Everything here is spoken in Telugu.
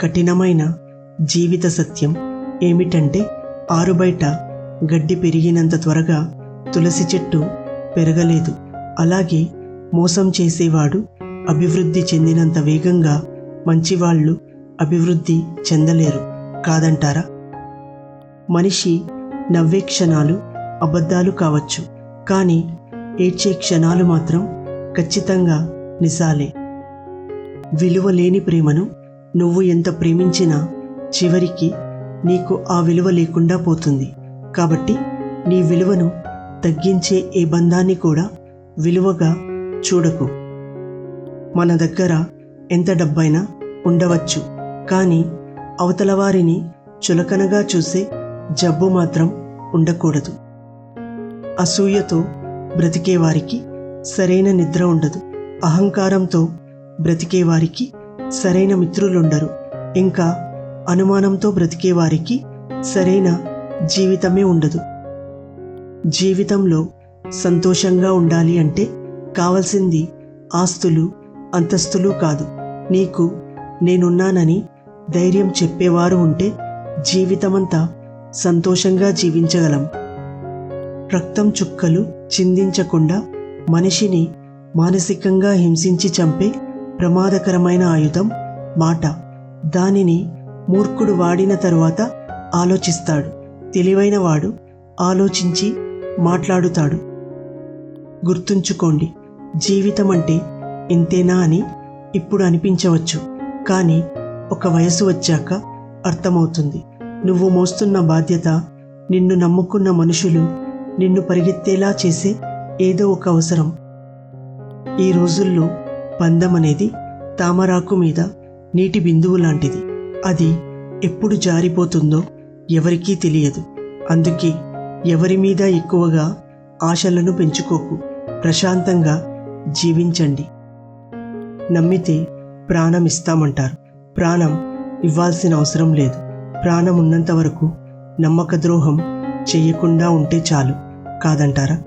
కఠినమైన జీవిత సత్యం ఏమిటంటే ఆరుబయట గడ్డి పెరిగినంత త్వరగా తులసి చెట్టు పెరగలేదు. అలాగే మోసం చేసేవాడు అభివృద్ధి చెందినంత వేగంగా మంచివాళ్ళు అభివృద్ధి చెందలేరు కాదంటారా? మనిషి నవ్వే క్షణాలు అబద్ధాలు కావచ్చు, కానీ ఏడ్చే క్షణాలు మాత్రం ఖచ్చితంగా నిజాలే. విలువ లేని ప్రేమను నువ్వు ఎంత ప్రేమించినా చివరికి నీకు ఆ విలువ లేకుండా పోతుంది. కాబట్టి నీ విలువను తగ్గించే ఏ బంధాన్ని కూడా విలువగా చూడకు. మన దగ్గర ఎంత డబ్బైనా ఉండవచ్చు, కానీ అవతల వారిని చులకనగా చూసే జబ్బు మాత్రం ఉండకూడదు. అసూయతో బ్రతికేవారికి సరైన నిద్ర ఉండదు. అహంకారంతో బ్రతికేవారికి సరైన మిత్రులుండరు. ఇంకా అనుమానంతో బ్రతికేవారికి సరైన జీవితమే ఉండదు. జీవితంలో సంతోషంగా ఉండాలి అంటే కావలసింది ఆస్తులు అంతస్తులు కాదు. నీకు నేనున్నానని ధైర్యం చెప్పేవారు ఉంటే జీవితమంతా సంతోషంగా జీవించగలం. రక్తం చుక్కలు చిందించకుండా మనిషిని మానసికంగా హింసించి చంపే ప్రమాదకరమైన ఆయుధం మాట. దానిని మూర్ఖుడు వాడిన తరువాత ఆలోచిస్తాడు. తెలివైన వాడు ఆలోచించి మాట్లాడుతాడు. గుర్తుంచుకోండి, జీవితం అంటే ఇంతేనా అని ఇప్పుడు అనిపించవచ్చు, కానీ ఒక వయసు వచ్చాక అర్థమవుతుంది. నువ్వు మోస్తున్న బాధ్యత, నిన్ను నమ్ముకున్న మనుషులు, నిన్ను పరిగెత్తేలా చేసే ఏదో ఒక అవసరం. ఈ రోజుల్లో బంధం అనేది తామరాకు మీద నీటి బిందువు లాంటిది. అది ఎప్పుడు జారిపోతుందో ఎవరికీ తెలియదు. అందుకే ఎవరి మీద ఎక్కువగా ఆశలను పెంచుకోకు. ప్రశాంతంగా జీవించండి. నమ్మితే ప్రాణం ఇస్తామంటారు. ప్రాణం ఇవ్వాల్సిన అవసరం లేదు. ప్రాణం ఉన్నంత వరకు నమ్మక ద్రోహం చెయ్యకుండా ఉంటే చాలు కాదంటారా?